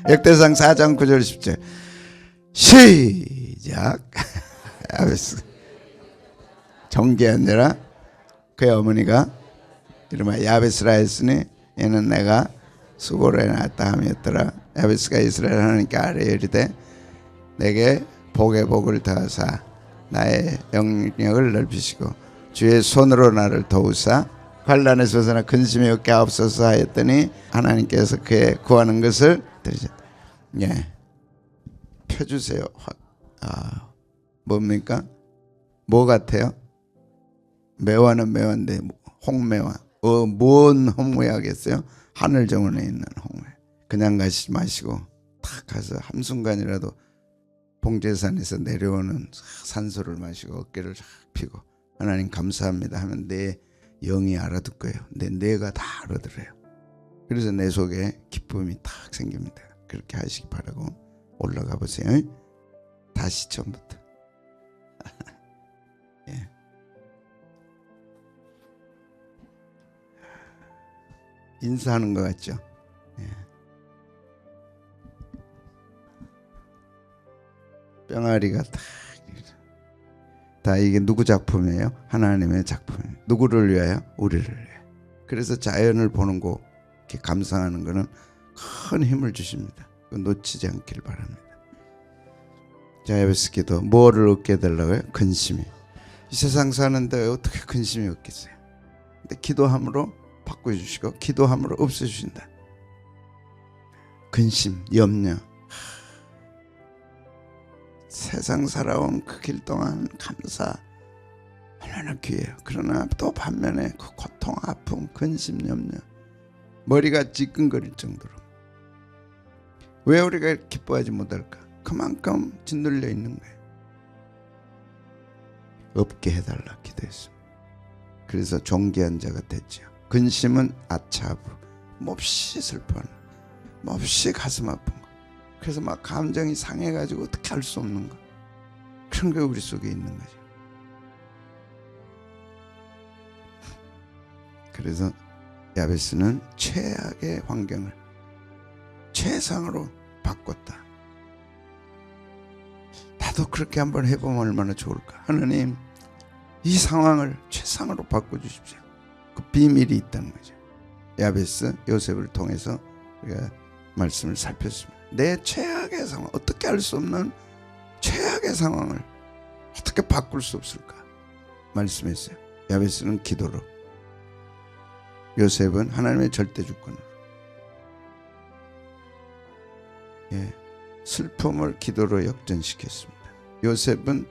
역대상 4장 9절 10절 시작. 야베스 정죄하니라. 그의 어머니가 이름하 야베스라 했으니 얘는 내가 수고를 해놨다 하였더라. 야베스가 이스라엘 하나님께 아뢰 이르되 내게 복의 복을 더하사 나의 영역을 넓히시고 주의 손으로 나를 도우사 환난에서 벗어나 근심이 없게 하옵소서 하였더니 하나님께서 그의 구하는 것을 들으셨다. 예, 펴주세요. 뭡니까? 뭐 같아요? 매화는 매화인데 홍매화. 뭔 홍매화겠어요? 하늘 정원에 있는 홍매. 그냥 가시지 마시고 탁 가서 한순간이라도 봉제산에서 내려오는 산소를 마시고 어깨를 쫙 펴고 하나님 감사합니다 하면 내 영이 알아듣을 거예요. 내 뇌가 다 알아들어요. 그래서 내 속에 기쁨이 탁 생깁니다. 그렇게 하시기 바라고 올라가 보세요. 다시 처음부터. 예. 인사하는 것 같죠? 예. 병아리가 다 이게 누구 작품이에요? 하나님의 작품이에요. 누구를 위하여? 우리를 위하여. 그래서 자연을 보는 거 이렇게 감상하는 거는 큰 힘을 주십니다. 놓치지 않길 바랍니다. 자, 야베스 기도. 뭐를 얻게 해달라고요? 근심이. 이 세상 사는데 어떻게 근심이 없겠어요? 근데 기도함으로 바꿔주시고 기도함으로 없애주신다. 근심, 염려. 세상 살아온 그 길 동안 감사 얼마나 귀해요. 그러나 또 반면에 그 고통, 아픔, 근심, 염려, 머리가 찌끈거릴 정도로. 왜 우리가 기뻐하지 못할까? 그만큼 짓눌려 있는 거예요. 없게 해달라 기도했습니다. 그래서 존귀한 자가 됐죠. 근심은 아차부, 몹시 슬퍼하는, 몹시 가슴 아픈 거. 그래서 막 감정이 상해가지고 어떻게 할 수 없는 거. 그런 게 우리 속에 있는 거죠. 그래서 야베스는 최악의 환경을 최상으로 바꿨다. 나도 그렇게 한번 해보면 얼마나 좋을까. 하나님, 이 상황을 최상으로 바꿔주십시오. 그 비밀이 있다는 거죠. 야베스 요셉을 통해서 우리가 말씀을 살폈습니다. 내 최악의 상황, 어떻게 할 수 없는 최악의 상황을 어떻게 바꿀 수 없을까 말씀했어요. 야베스는 기도로, 요셉은 하나님의 절대 주권으로. 예, 슬픔을 기도로 역전시켰습니다. 요셉은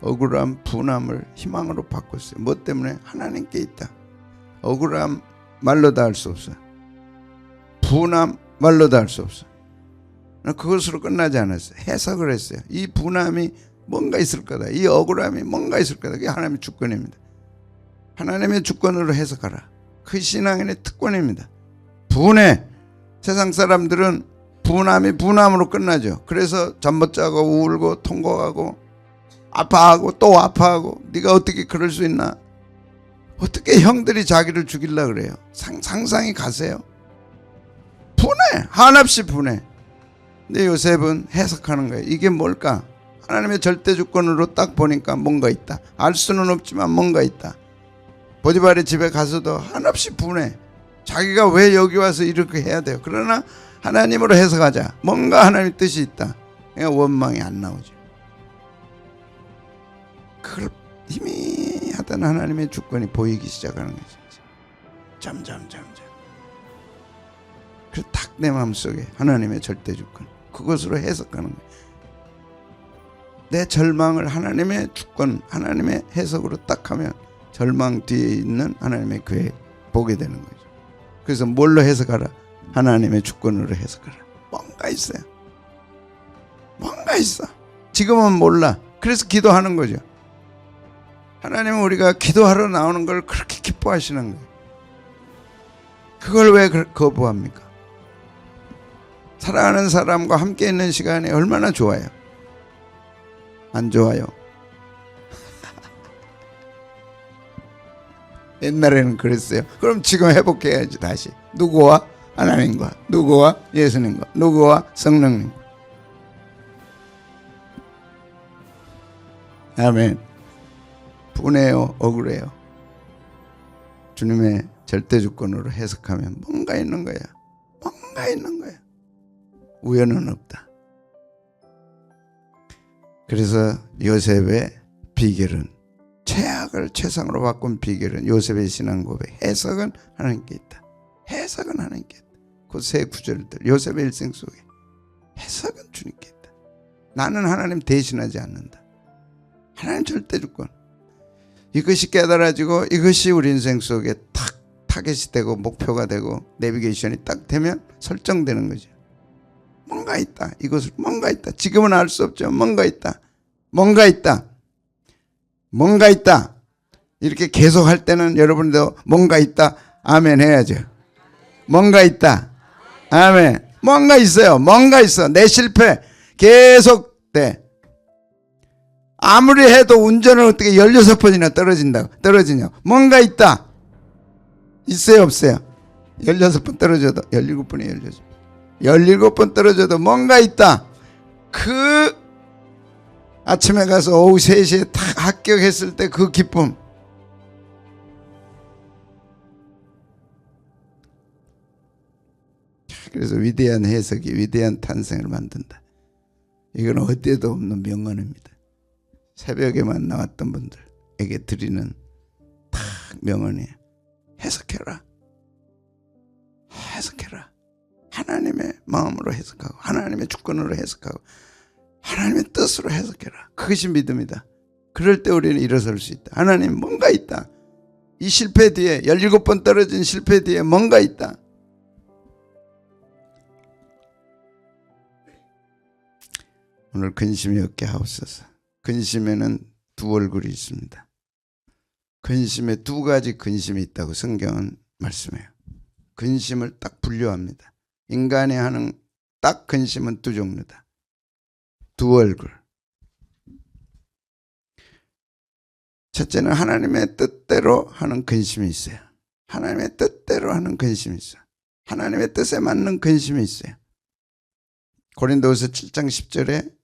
억울함, 분함을 희망으로 바꿨어요. 뭐 때문에? 하나님께 있다. 억울함 말로 다 할 수 없어요. 분함 말로 다 할 수 없어요. 그것으로 끝나지 않았어요. 해석을 했어요. 이 분함이 뭔가 있을 거다. 이 억울함이 뭔가 있을 거다. 그게 하나님의 주권입니다. 하나님의 주권으로 해석하라. 그 신앙인의 특권입니다. 분해. 세상 사람들은 분함이 분함으로 끝나죠. 그래서 잠 못 자고 울고 통곡하고 아파하고 또 아파하고. 네가 어떻게 그럴 수 있나? 어떻게 형들이 자기를 죽이려고 그래요? 상상이 가세요? 분해. 한없이 분해. 근데 요셉은 해석하는 거예요. 이게 뭘까? 하나님의 절대 주권으로 딱 보니까 뭔가 있다. 알 수는 없지만 뭔가 있다. 보디발의 집에 가서도 한없이 분해. 자기가 왜 여기 와서 이렇게 해야 돼요? 그러나 하나님으로 해석하자. 뭔가 하나님의 뜻이 있다. 그러니까 원망이 안 나오죠. 그걸 희미하던 하나님의 주권이 보이기 시작하는 거죠. 점점. 그래서 딱 내 마음속에 하나님의 절대 주권, 그것으로 해석하는 거예요. 내 절망을 하나님의 주권, 하나님의 해석으로 딱 하면 절망 뒤에 있는 하나님의 계획 보게 되는 거죠. 그래서 뭘로 해석하라? 하나님의 주권으로 해석하라. 뭔가 있어요. 뭔가 있어. 지금은 몰라. 그래서 기도하는 거죠. 하나님은 우리가 기도하러 나오는 걸 그렇게 기뻐하시는 거예요. 그걸 왜 거부합니까? 사랑하는 사람과 함께 있는 시간이 얼마나 좋아요? 안 좋아요? 옛날에는 그랬어요. 그럼 지금 회복해야지. 다시 누구와? 하나님과 누구와? 예수님과 누구와? 성령님. 아멘. 분해요, 억울해요. 주님의 절대주권으로 해석하면 뭔가 있는 거야. 뭔가 있는 거야. 우연은 없다. 그래서 요셉의 비결은, 최악을 최상으로 바꾼 비결은 요셉의 신앙 고백, 해석은 하나님께 있다. 해석은 하나님께 있다. 그 세 구절들, 요셉의 일생 속에 해석은 주님께 있다. 나는 하나님 대신하지 않는다. 하나님 절대주권. 이것이 깨달아지고 이것이 우리 인생 속에 탁 타겟이 되고 목표가 되고 내비게이션이 딱 되면 설정되는 거죠. 뭔가 있다. 이것을 뭔가 있다. 지금은 알 수 없죠. 뭔가 있다. 뭔가 있다. 뭔가 있다. 이렇게 계속 할 때는 여러분도 뭔가 있다. 아멘 해야죠. 뭔가 있다. 아멘. 뭔가 있어요. 뭔가 있어. 내 실패 계속 돼. 아무리 해도 운전을 어떻게 16번이나 떨어지냐. 뭔가 있다. 있어요, 없어요? 16번 떨어져도, 17번에 17번 떨어져도 뭔가 있다. 그 아침에 가서 오후 3시에 딱 합격했을 때 그 기쁨. 그래서 위대한 해석이 위대한 탄생을 만든다. 이건 어디에도 없는 명언입니다. 새벽에만 나왔던 분들에게 드리는 딱 명언이에요. 해석해라. 해석해라. 하나님의 마음으로 해석하고 하나님의 주권으로 해석하고 하나님의 뜻으로 해석해라. 그것이 믿음이다. 그럴 때 우리는 일어설 수 있다. 하나님 뭔가 있다. 이 실패 뒤에 17번 떨어진 실패 뒤에 뭔가 있다. 오늘 근심이 없게 하옵소서. 근심에는 두 얼굴이 있습니다. 근심에 두 가지 근심이 있다고 성경은 말씀해요. 근심을 딱 분류합니다. 인간이 하는 딱 근심은 두 종류다. 두 얼굴. 첫째는 하나님의 뜻대로 하는 근심이 있어요. 하나님의 뜻대로 하는 근심이 있어요. 하나님의 뜻에 맞는 근심이 있어요. 고린도후서 7장 10절에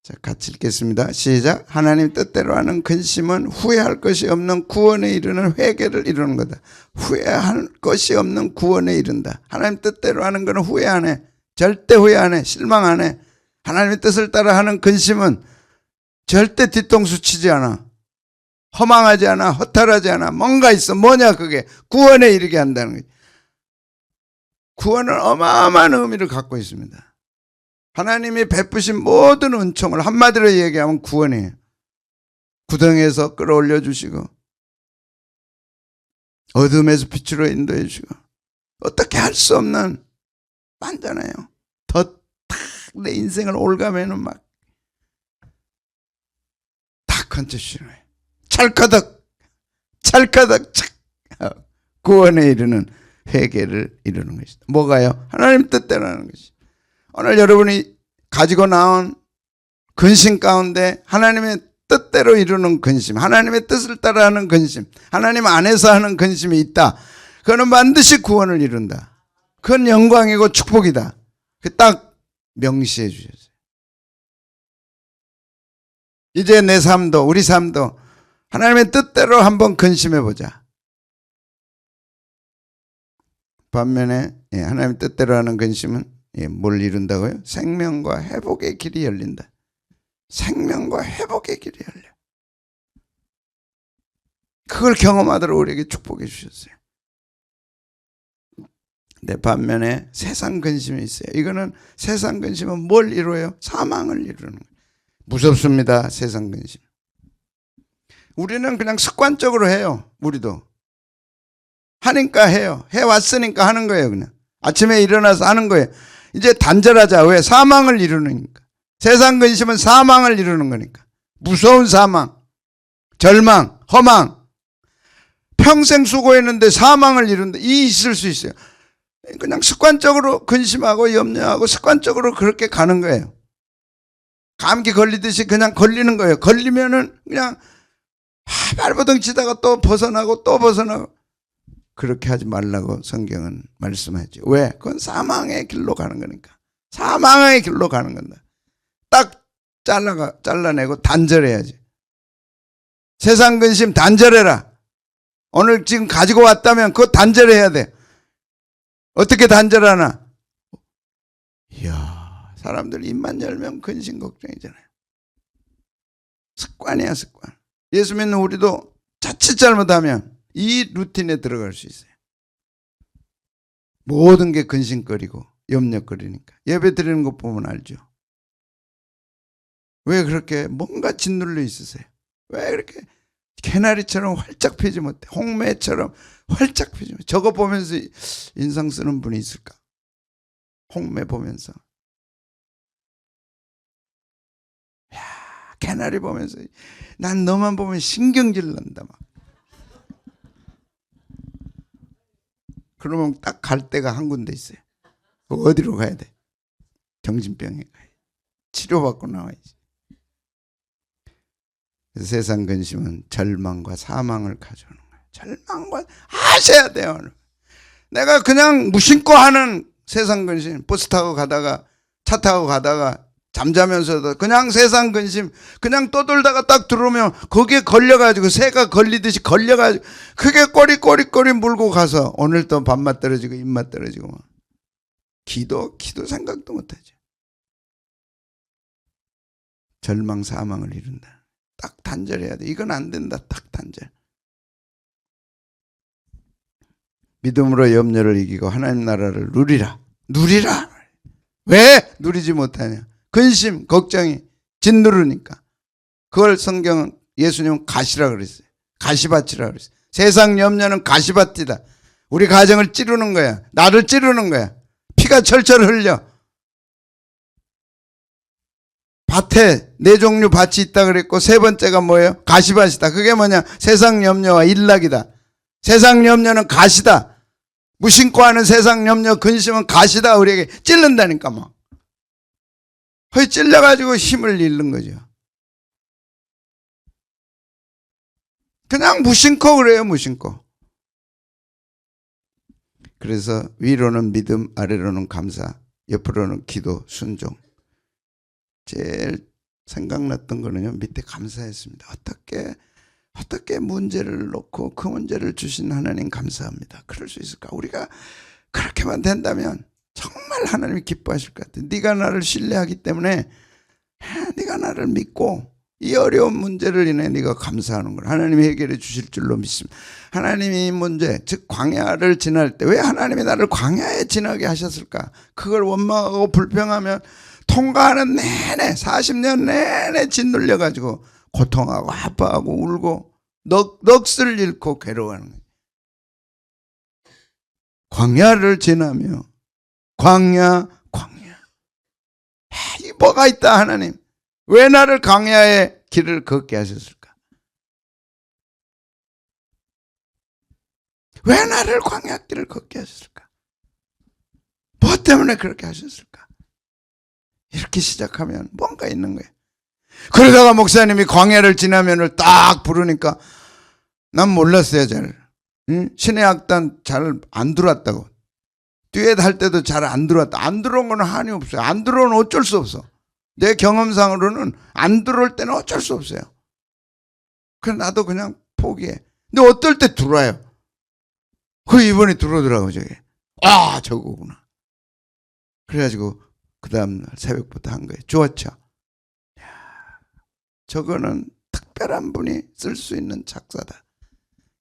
자, 같이 읽겠습니다. 시작. 하나님 뜻대로 하는 근심은 후회할 것이 없는 구원에 이르는 회개를 이루는 거다. 후회할 것이 없는 구원에 이른다. 하나님 뜻대로 하는 것은 후회 안 해. 절대 후회 안 해. 실망 안 해. 하나님의 뜻을 따라 하는 근심은 절대 뒤통수 치지 않아. 허망하지 않아. 허탈하지 않아. 뭔가 있어. 뭐냐 그게. 구원에 이르게 한다는 거지. 구원은 어마어마한 의미를 갖고 있습니다. 하나님이 베푸신 모든 은총을 한마디로 얘기하면 구원이에요. 구덩이에서 끌어올려 주시고 어둠에서 빛으로 인도해 주시고 어떻게 할 수 없는 많잖아요. 더 탁 내 인생을 올가매는 막 다 건져주시는 거예요. 찰커덕 착 구원에 이르는 회개를 이루는 것이다. 뭐가요? 하나님 뜻대로 하는 것이다. 오늘 여러분이 가지고 나온 근심 가운데 하나님의 뜻대로 이루는 근심, 하나님의 뜻을 따라하는 근심, 하나님 안에서 하는 근심이 있다. 그거는 반드시 구원을 이룬다. 그건 영광이고 축복이다. 그 딱 명시해 주셨어요. 이제 내 삶도 우리 삶도 하나님의 뜻대로 한번 근심해 보자. 반면에 하나님의 뜻대로 하는 근심은 뭘 이룬다고요? 생명과 회복의 길이 열린다. 생명과 회복의 길이 열려. 그걸 경험하도록 우리에게 축복해 주셨어요. 근데 반면에 세상 근심이 있어요. 이거는 세상 근심은 뭘 이루어요? 사망을 이루는 거예요. 무섭습니다. 세상 근심. 우리는 그냥 습관적으로 해요. 우리도. 하니까 해요. 해왔으니까 하는 거예요. 그냥 아침에 일어나서 하는 거예요. 이제 단절하자. 왜? 사망을 이루니까. 세상 근심은 사망을 이루는 거니까. 무서운 사망, 절망, 허망. 평생 수고했는데 사망을 이룬다. 이 있을 수 있어요. 그냥 습관적으로 근심하고 염려하고 습관적으로 그렇게 가는 거예요. 감기 걸리듯이 그냥 걸리는 거예요. 걸리면은 그냥 발버둥 치다가 또 벗어나고 또 벗어나고. 그렇게 하지 말라고 성경은 말씀하죠. 왜? 그건 사망의 길로 가는 거니까. 사망의 길로 가는 건다. 딱 잘라내고 단절해야지. 세상 근심 단절해라. 오늘 지금 가지고 왔다면 그거 단절해야 돼. 어떻게 단절하나? 이야, 사람들 입만 열면 근심 걱정이잖아요. 습관이야, 습관. 예수 믿는 우리도 자칫 잘못하면 이 루틴에 들어갈 수 있어요. 모든 게 근심거리고 염려거리니까. 예배 드리는 것 보면 알죠. 왜 그렇게 뭔가 짓눌려 있으세요? 왜 그렇게 개나리처럼 활짝 피지 못해? 홍매처럼 활짝 피지 못해? 저거 보면서 인상 쓰는 분이 있을까? 홍매 보면서. 야, 개나리 보면서 난 너만 보면 신경질 난다 막. 그러면 딱 갈 데가 한 군데 있어요. 어디로 가야 돼? 정신병에 가야 돼. 치료받고 나와야지. 그래서 세상 근심은 절망과 사망을 가져오는 거예요. 절망과 하셔야 돼요. 내가 그냥 무심코 하는 세상 근심, 버스 타고 가다가 차 타고 가다가 잠자면서도 그냥 세상 근심 그냥 떠돌다가 딱 들어오면 거기에 걸려가지고 새가 걸리듯이 걸려가지고 그게 꼬리 물고 가서 오늘 또 밥맛 떨어지고 입맛 떨어지고 기도 생각도 못하죠. 절망 사망을 이룬다. 딱 단절해야 돼. 이건 안 된다. 딱 단절. 믿음으로 염려를 이기고 하나님 나라를 누리라. 왜 누리지 못하냐? 근심, 걱정이 짓누르니까. 그걸 성경은 예수님은 가시라 그랬어요. 가시밭이라 그랬어요. 세상 염려는 가시밭이다. 우리 가정을 찌르는 거야. 나를 찌르는 거야. 피가 철철 흘려. 밭에 네 종류 밭이 있다 그랬고 세 번째가 뭐예요? 가시밭이다. 그게 뭐냐? 세상 염려와 일락이다. 세상 염려는 가시다. 무심코 하는 세상 염려 근심은 가시다. 우리에게 찔른다니까 뭐. 거의 찔려가지고 힘을 잃는 거죠. 그냥 무심코 그래요. 무심코. 그래서 위로는 믿음, 아래로는 감사, 옆으로는 기도, 순종. 제일 생각났던 거는요, 밑에 감사했습니다. 어떻게 문제를 놓고 그 문제를 주신 하나님 감사합니다. 그럴 수 있을까? 우리가 그렇게만 된다면 정말 하나님이 기뻐하실 것 같아요. 네가 나를 신뢰하기 때문에 네가 나를 믿고 이 어려운 문제를 인해 네가 감사하는 걸 하나님이 해결해 주실 줄로 믿습니다. 하나님이 이 문제, 즉 광야를 지날 때 왜 하나님이 나를 광야에 지나게 하셨을까? 그걸 원망하고 불평하면 통과하는 내내 40년 내내 짓눌려 가지고 고통하고 아파하고 울고 넋을 잃고 괴로워하는 거예요. 광야를 지나며 광야 이 뭐가 있다 하나님. 왜 나를 광야의 길을 걷게 하셨을까? 왜 나를 광야 길을 걷게 하셨을까? 뭐 때문에 그렇게 하셨을까? 이렇게 시작하면 뭔가 있는 거예요. 그러다가 목사님이 광야를 지나면을 딱 부르니까 난 몰랐어요. 잘. 신의 악단 잘 안 들어왔다고. 듀엣 할 때도 잘 안 들어왔다. 안 들어온 건 한이 없어요. 안 들어오면 어쩔 수 없어. 내 경험상으로는 안 들어올 때는 어쩔 수 없어요. 그래서 나도 그냥 포기해. 근데 어떨 때 들어와요. 그 이번에 들어오더라고 저게. 아 저거구나. 그래가지고 그 다음날 새벽부터 한 거예요. 좋았죠. 저거는 특별한 분이 쓸 수 있는 작사다.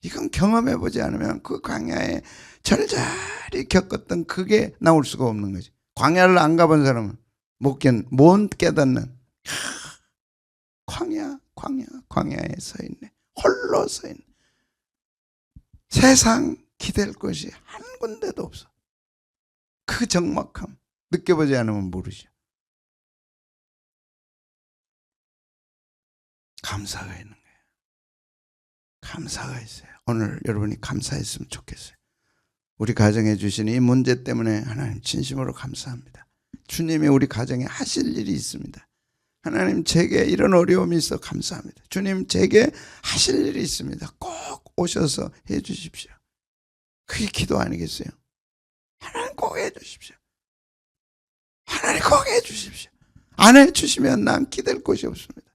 이건 경험해보지 않으면 그 광야에 절절히 겪었던 그게 나올 수가 없는 거지. 광야를 안 가본 사람은 못 깨닫는 광야에 서 있네. 홀로 서 있네. 세상 기댈 것이 한 군데도 없어. 그 적막함 느껴보지 않으면 모르죠. 감사가 있는 거예요. 감사가 있어요. 오늘 여러분이 감사했으면 좋겠어요. 우리 가정에 주신 이 문제 때문에 하나님 진심으로 감사합니다. 주님이 우리 가정에 하실 일이 있습니다. 하나님 제게 이런 어려움이 있어 감사합니다. 주님 제게 하실 일이 있습니다. 꼭 오셔서 해 주십시오. 그게 기도 아니겠어요? 하나님 꼭 해주십시오. 하나님 꼭 해주십시오. 안 해주시면 난 기댈 곳이 없습니다.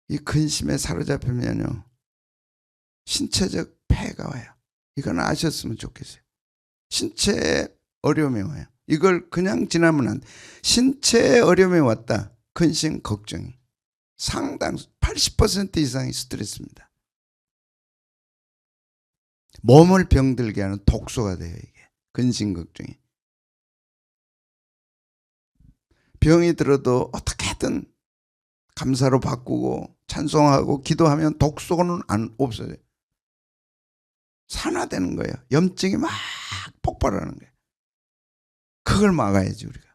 이 근심에 사로잡히면요, 신체적 폐해가 와요. 이건 아셨으면 좋겠어요. 신체에 어려움이 와요. 이걸 그냥 지나면 안 돼. 신체에 어려움이 왔다. 근심, 걱정이. 상당수 80% 이상이 스트레스입니다. 몸을 병들게 하는 독소가 돼요, 이게. 근심, 걱정이. 병이 들어도 어떻게든 감사로 바꾸고 찬송하고 기도하면 독소는 없어져요. 산화되는 거예요. 염증이 막 폭발하는 거예요. 그걸 막아야지, 우리가.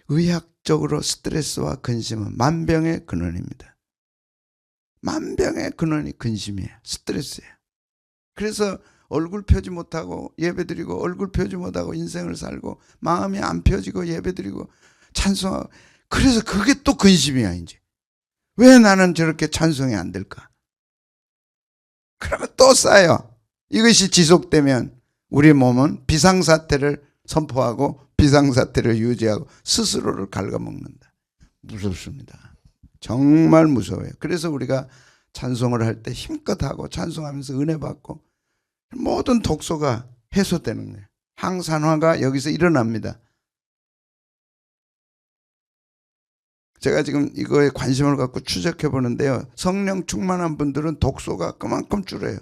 의학적으로 스트레스와 근심은 만병의 근원입니다. 만병의 근원이 근심이에요. 스트레스예요. 그래서 얼굴 펴지 못하고 예배드리고, 얼굴 펴지 못하고 인생을 살고, 마음이 안 펴지고 예배드리고 찬송하고, 그래서 그게 또 근심이야. 이제 왜 나는 저렇게 찬송이 안 될까? 그러면 또 쌓여. 이것이 지속되면 우리 몸은 비상사태를 선포하고 비상사태를 유지하고 스스로를 갉아먹는다. 무섭습니다. 정말 무서워요. 그래서 우리가 찬송을 할 때 힘껏 하고 찬송하면서 은혜 받고 모든 독소가 해소되는 거예요. 항산화가 여기서 일어납니다. 제가 지금 이거에 관심을 갖고 추적해 보는데요, 성령 충만한 분들은 독소가 그만큼 줄어요.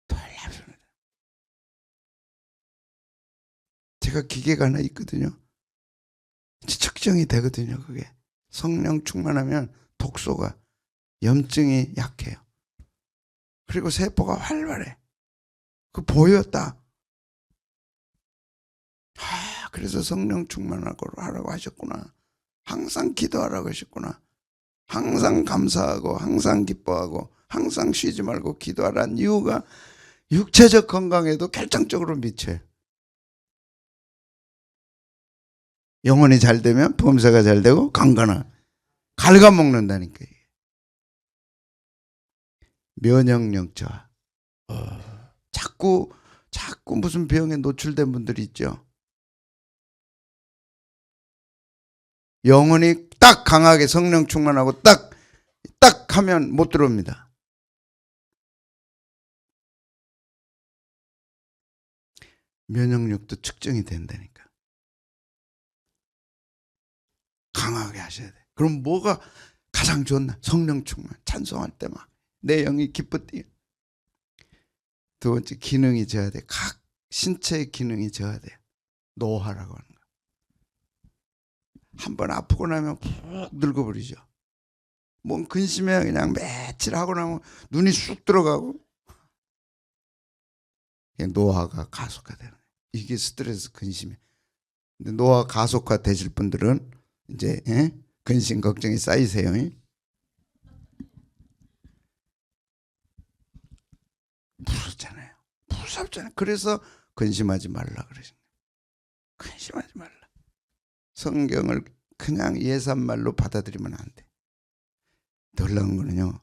놀랍습니다. 제가 기계가 하나 있거든요. 측정이 되거든요. 그게 성령 충만하면 독소가, 염증이 약해요. 그리고 세포가 활발해. 그 보였다. 그래서 성령 충만하고 하라고 하셨구나. 항상 기도하라고 하셨구나. 항상 감사하고 항상 기뻐하고 항상 쉬지 말고 기도하라는 이유가 육체적 건강에도 결정적으로 미쳐요. 영혼이 잘 되면 범사가 잘 되고 강건하. 갉아먹는다니까. 면역력 저하. 자꾸 무슨 병에 노출된 분들이 있죠. 영혼이 딱 강하게 성령 충만하고 딱 하면 못 들어옵니다. 면역력도 측정이 된다니까. 강하게 하셔야 돼. 그럼 뭐가 가장 좋나? 성령 충만. 찬송할 때 막 내 영이 기쁘디. 두 번째, 기능이 져야 돼. 각 신체의 기능이 져야 돼. 노화라고 하는 거. 한번 아프고 나면 푹 늙어버리죠. 뭔 근심해 그냥 며칠 하고 나면 눈이 쑥 들어가고. 노화가 가속화되는 거예요. 이게 스트레스 근심이에요. 근데 노화 가속화 되실 분들은 이제 근심 걱정이 쌓이세요. 무섭잖아요. 무섭잖아요. 그래서 근심하지 말라 그러신 거예요. 근심하지 말라. 성경을 그냥 예산말로 받아들이면 안 돼. 놀라운 거는요,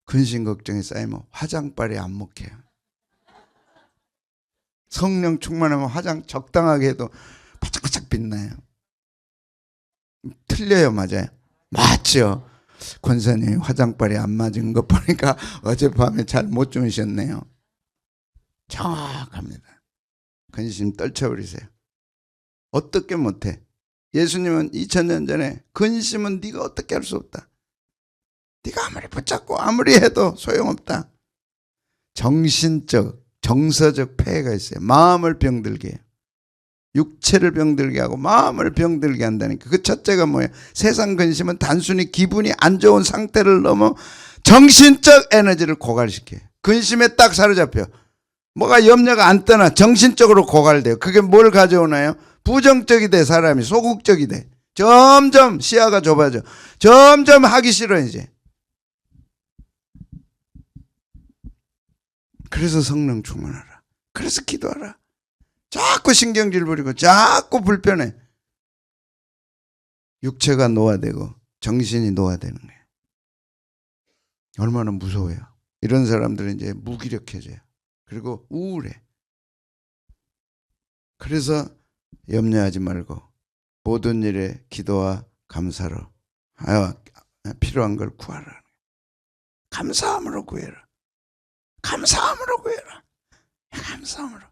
근심 걱정이 쌓이면 화장빨이 안 먹혀요. 성령 충만하면 화장 적당하게 해도 바짝바짝 빛나요. 틀려요, 맞아요? 맞죠? 권사님 화장빨이 안 맞은 거 보니까 어젯밤에 잘 못 주무셨네요. 정확합니다. 근심 떨쳐버리세요. 어떻게 못해? 예수님은 2000년 전에 근심은 네가 어떻게 할 수 없다. 네가 아무리 붙잡고 아무리 해도 소용없다. 정신적, 정서적 폐해가 있어요. 마음을 병들게 해요. 육체를 병들게 하고 마음을 병들게 한다니까. 그 첫째가 뭐예요? 세상 근심은 단순히 기분이 안 좋은 상태를 넘어 정신적 에너지를 고갈시켜요. 근심에 딱 사로잡혀. 뭐가 염려가 안 떠나 정신적으로 고갈돼요. 그게 뭘 가져오나요? 부정적이 돼. 사람이 소극적이 돼. 점점 시야가 좁아져. 점점 하기 싫어 이제. 그래서 성령 충만하라. 그래서 기도하라. 자꾸 신경질 부리고 자꾸 불편해. 육체가 노화되고 정신이 노화되는 거예요. 얼마나 무서워요. 이런 사람들은 이제 무기력해져요. 그리고 우울해. 그래서 염려하지 말고 모든 일에 기도와 감사로 필요한 걸 구하라. 감사함으로 구해라. 감사함으로 구해라. 감사함으로.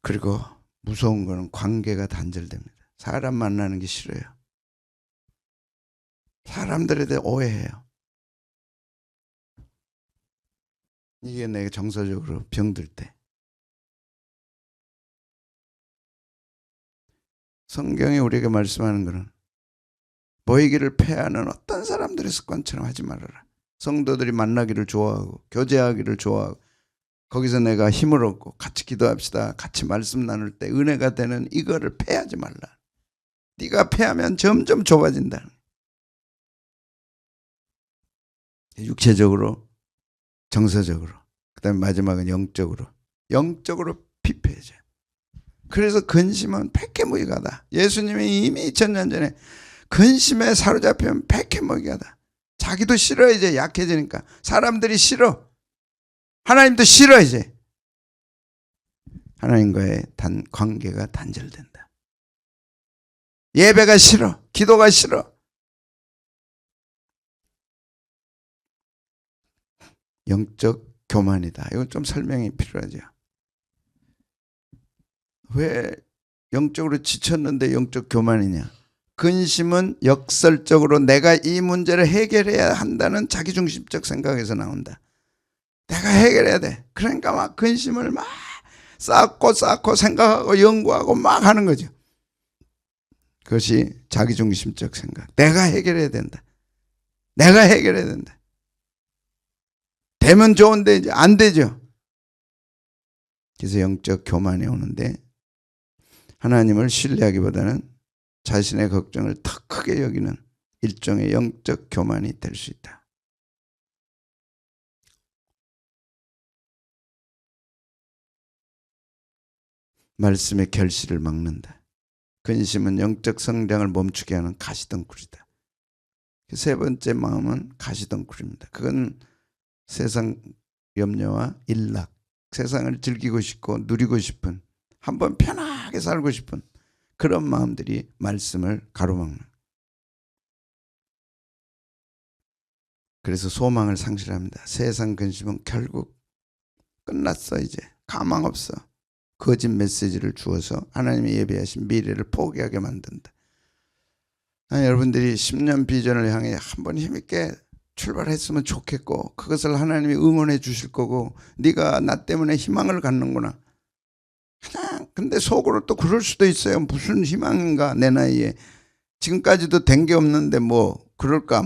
그리고 무서운 거는 관계가 단절됩니다. 사람 만나는 게 싫어요. 사람들에 대해 오해해요. 이게 내가 정서적으로 병들 때. 성경이 우리에게 말씀하는 것은 모이기를 폐하는 어떤 사람들의 습관처럼 하지 말아라. 성도들이 만나기를 좋아하고 교제하기를 좋아하고 거기서 내가 힘을 얻고 같이 기도합시다. 같이 말씀 나눌 때 은혜가 되는 이거를 폐하지 말라. 네가 폐하면 점점 좁아진다. 육체적으로, 정서적으로, 그 다음에 마지막은 영적으로 피폐해져요. 그래서 근심은 백해무익하다. 예수님이 이미 2000년 전에 근심에 사로잡히면 백해무익하다. 자기도 싫어. 이제 약해지니까 사람들이 싫어. 하나님도 싫어. 이제 하나님과의 관계가 단절된다. 예배가 싫어. 기도가 싫어. 영적 교만이다. 이건 좀 설명이 필요하죠. 왜 영적으로 지쳤는데 영적 교만이냐? 근심은 역설적으로 내가 이 문제를 해결해야 한다는 자기중심적 생각에서 나온다. 내가 해결해야 돼. 그러니까 막 근심을 막 쌓고 생각하고 연구하고 막 하는 거죠. 그것이 자기중심적 생각. 내가 해결해야 된다. 내가 해결해야 된다. 되면 좋은데 이제 안 되죠. 그래서 영적 교만이 오는데 하나님을 신뢰하기보다는 자신의 걱정을 더 크게 여기는 일종의 영적 교만이 될 수 있다. 말씀의 결실을 막는다. 근심은 영적 성장을 멈추게 하는 가시덩굴이다. 세 번째 마음은 가시덩굴입니다. 그건 세상 염려와 일락, 세상을 즐기고 싶고 누리고 싶은, 한번 편하게 살고 싶은 그런 마음들이 말씀을 가로막는. 그래서 소망을 상실합니다. 세상 근심은 결국 끝났어. 이제 가망 없어. 거짓 메시지를 주어서 하나님이 예비하신 미래를 포기하게 만든다. 여러분들이 10년 비전을 향해 한번 힘있게 출발했으면 좋겠고 그것을 하나님이 응원해 주실 거고 네가 나 때문에 희망을 갖는구나. 그냥 근데 속으로 또 그럴 수도 있어요. 무슨 희망인가 내 나이에 지금까지도 된 게 없는데 뭐 그럴까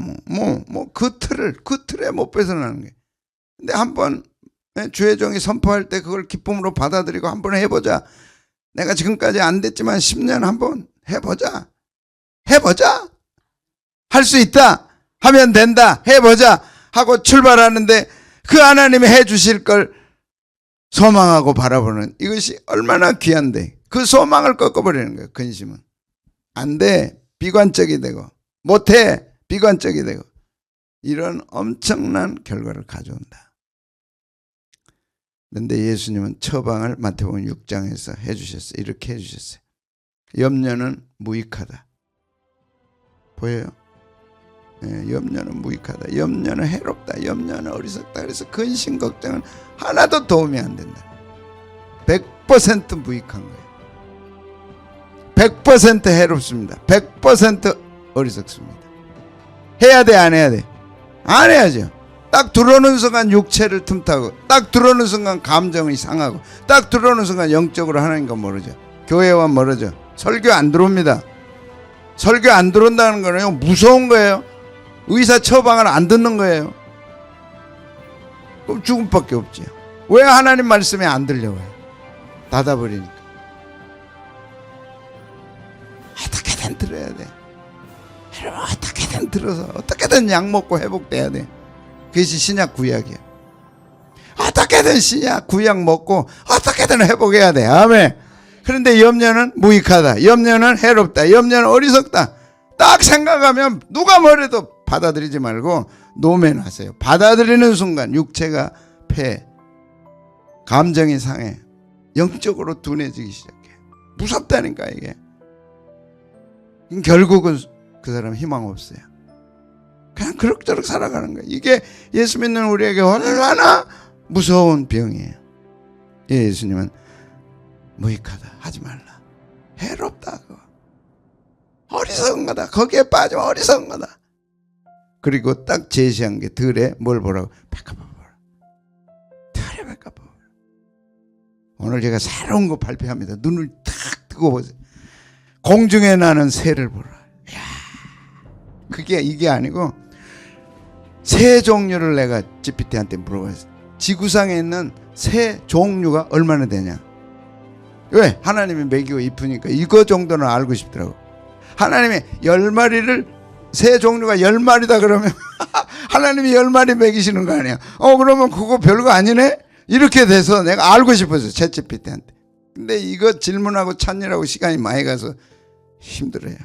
그 틀에 못 벗어나는 게. 근데 한번 주의 종이 선포할 때 그걸 기쁨으로 받아들이고 한번 해보자. 내가 지금까지 안 됐지만 10년 한번 해보자. 할 수 있다. 하면 된다. 해보자 하고 출발하는데 그 하나님이 해주실 걸 소망하고 바라보는 이것이 얼마나 귀한데 그 소망을 꺾어버리는 거예요. 근심은 안 돼. 비관적이 되고 못해. 비관적이 되고 이런 엄청난 결과를 가져온다. 그런데 예수님은 처방을 마태복음 6장에서 해주셨어요. 이렇게 해주셨어요. 염려는 무익하다. 보여요? 염려는 무익하다. 염려는 해롭다. 염려는 어리석다. 그래서 근심 걱정은 하나도 도움이 안 된다. 100% 무익한 거예요. 100% 해롭습니다. 100% 어리석습니다. 해야 돼, 안 해야 돼? 안 해야죠. 딱 들어오는 순간 육체를 틈타고 딱 들어오는 순간 감정이 상하고 딱 들어오는 순간 영적으로 하나님과 멀어져. 교회와 멀어져. 설교 안 들어옵니다. 설교 안 들어온다는 거는 무서운 거예요. 의사 처방을 안 듣는 거예요. 그럼 죽음밖에 없지. 왜 하나님 말씀이 안 들려와요? 닫아버리니까. 어떻게든 들어야 돼. 여러분 어떻게든 들어서 어떻게든 약 먹고 회복돼야 돼. 그것이 신약 구약이야. 어떻게든 신약 구약 먹고 어떻게든 회복해야 돼. 아멘. 그런데 염려는 무익하다, 염려는 해롭다, 염려는 어리석다 딱 생각하면 누가 뭐래도 받아들이지 말고 노면하세요. 받아들이는 순간 육체가 패, 감정이 상해, 영적으로 둔해지기 시작해. 무섭다니까 이게. 결국은 그 사람 희망 없어요. 그냥 그럭저럭 살아가는 거예요. 이게 예수 믿는 우리에게 얼마나 무서운 병이에요. 예수님은 무익하다, 하지 말라, 해롭다, 어리석은 거다, 거기에 빠지면 어리석은 거다. 그리고 딱 제시한 게 들에 뭘 보라고? 백합화 보라. 들에 백합화 보라. 오늘 제가 새로운 거 발표합니다. 눈을 탁 뜨고 보세요. 공중에 나는 새를 보라. 이야, 그게 이게 아니고 새 종류를 내가 GPT한테 물어봤어요. 지구상에 있는 새 종류가 얼마나 되냐. 왜? 하나님이 먹이고 입으니까 이거 정도는 알고 싶더라고. 하나님이 10마리를 새 종류가 10마리다 그러면 하나님이 10마리 먹이시는 거 아니야. 그러면 그거 별거 아니네? 이렇게 돼서 내가 알고 싶었어요, 챗GPT한테. 근데 이거 질문하고 찾느라고 시간이 많이 가서 힘들어요.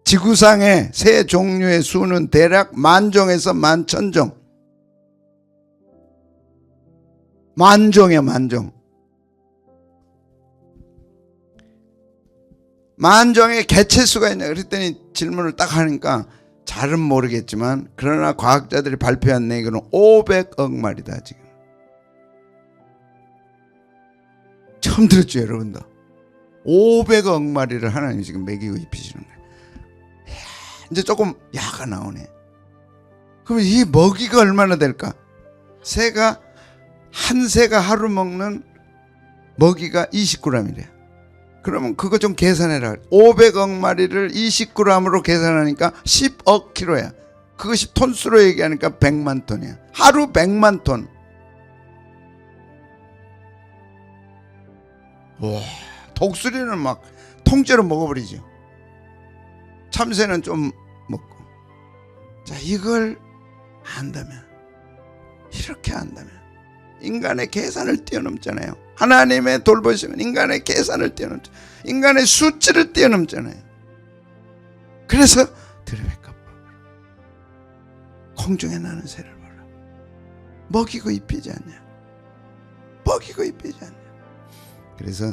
지구상의 새 종류의 수는 대략 10,000종에서 11,000종. 만종이야, 만종. 만종의 개체수가 있냐 그랬더니 질문을 딱 하니까 잘은 모르겠지만 그러나 과학자들이 발표한 내기는 500억 마리다. 지금 처음 들었죠, 여러분도. 500억 마리를 하나님이 지금 먹이고 입히시는 거예요. 이제 조금 야가 나오네. 그럼 이 먹이가 얼마나 될까? 한 새가 하루 먹는 먹이가 20g이래. 그러면 그거 좀 계산해라. 500억 마리를 20g으로 계산하니까 10억 킬로야. 그것이 톤수로 얘기하니까 100만 톤이야. 하루 100만 톤. 와, 독수리는 막 통째로 먹어버리죠. 참새는 좀 먹고. 자, 이걸 안다면, 이렇게 안다면 인간의 계산을 뛰어넘잖아요. 하나님의 돌보심은 인간의 계산을 뛰어넘죠. 인간의 수치를 뛰어넘잖아요. 그래서 들에 백합화 보라. 공중에 나는 새를 보라. 먹이고 입히지 않냐. 먹이고 입히지 않냐. 그래서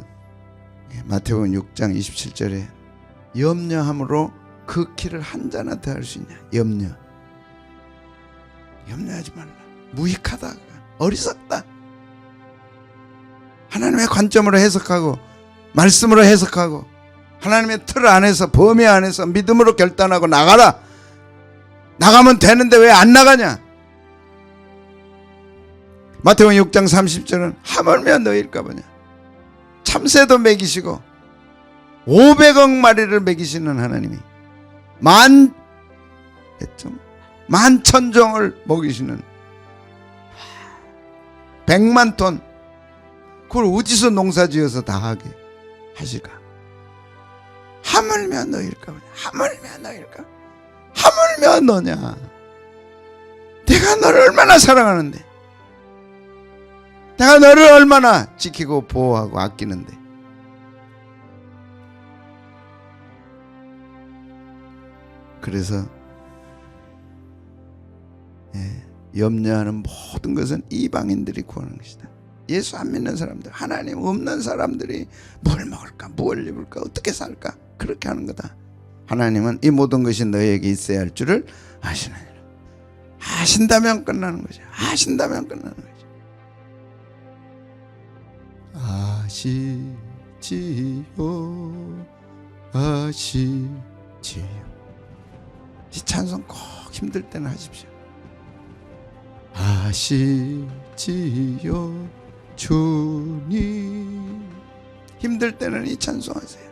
마태복음 6장 27절에 염려함으로 그 키를 한 자나 더 할 수 있냐. 염려하지 말라. 무익하다, 어리석다. 하나님의 관점으로 해석하고 말씀으로 해석하고 하나님의 틀 안에서, 범위 안에서 믿음으로 결단하고 나가라. 나가면 되는데 왜 안 나가냐. 마태복음 6장 30절은 하물며 너희일까 보냐. 참새도 먹이시고 500억 마리를 먹이시는 하나님이 11,000종을 먹이시는 100만 톤, 그걸 어디서 농사지어서 다 하게 하실까? 하물며 너일까? 하물며 너일까? 하물며 너냐? 내가 너를 얼마나 사랑하는데, 내가 너를 얼마나 지키고 보호하고 아끼는데. 그래서 염려하는 모든 것은 이방인들이 구하는 것이다. 예수 안 믿는 사람들, 하나님 없는 사람들이 뭘 먹을까, 뭘 입을까, 어떻게 살까, 그렇게 하는 거다. 하나님은 이 모든 것이 너에게 있어야 할 줄을 아시느니라. 아신다면 끝나는 거죠. 아신다면 끝나는 거죠. 아시지요, 아시지요. 이 찬송 꼭 힘들 때는 하십시오. 아시지요 주님. 힘들 때는 이 찬송하세요.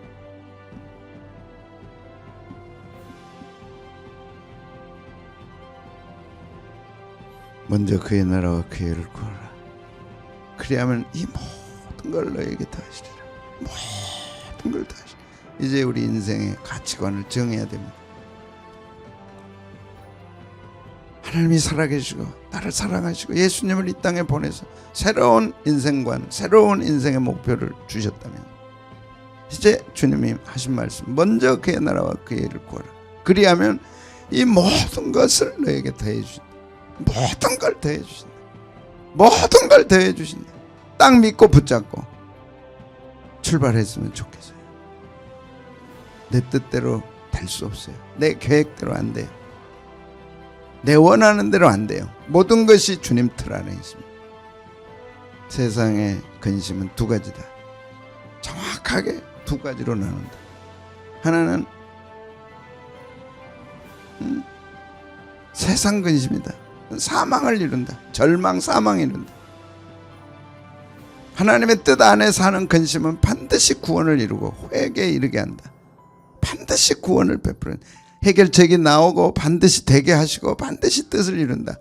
먼저 그의 나라와 그의 의를 구하라. 그리하면 이 모든 걸 너에게 더하시리라. 모든 걸 더하시리라. 이제 우리 인생의 가치관을 정해야 됩니다. 하나님이 살아계시고 나를 사랑하시고 예수님을 이 땅에 보내서 새로운 인생관, 새로운 인생의 목표를 주셨다면 이제 주님이 하신 말씀, 먼저 그의 나라와 그의 일을 구하라. 그리하면 이 모든 것을 너에게 더해 주신다. 모든 걸 더해 주신다. 모든 걸 더해 주신다. 딱 믿고 붙잡고 출발했으면 좋겠어요. 내 뜻대로 될 수 없어요. 내 계획대로 안 돼요. 내 원하는 대로 안 돼요. 모든 것이 주님 틀 안에 있습니다. 세상의 근심은 두 가지다. 정확하게 두 가지로 나눈다. 하나는 세상 근심이다. 사망을 이룬다. 절망, 사망을 이룬다. 하나님의 뜻 안에 사는 근심은 반드시 구원을 이루고 회개에 이르게 한다. 반드시 구원을 베푸는 해결책이 나오고 반드시 되게 하시고 반드시 뜻을 이룬다.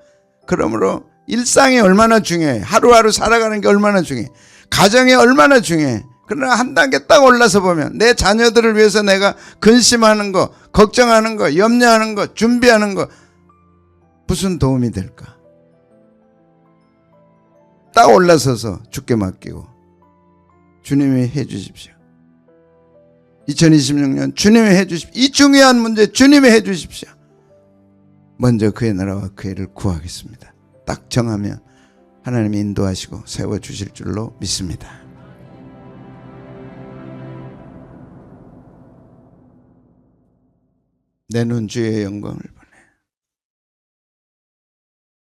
그러므로 일상이 얼마나 중요해. 하루하루 살아가는 게 얼마나 중요해. 가정이 얼마나 중요해. 그러나 한 단계 딱 올라서 보면 내 자녀들을 위해서 내가 근심하는 거, 걱정하는 거, 염려하는 거, 준비하는 거 무슨 도움이 될까? 딱 올라서서 주께 맡기고 주님이 해 주십시오. 2026년 주님이 해 주십시오. 이 중요한 문제 주님이 해 주십시오. 먼저 그의 나라와 그의 일을 구하겠습니다. 딱 정하면 하나님이 인도하시고 세워주실 줄로 믿습니다. 내 눈 주의 영광을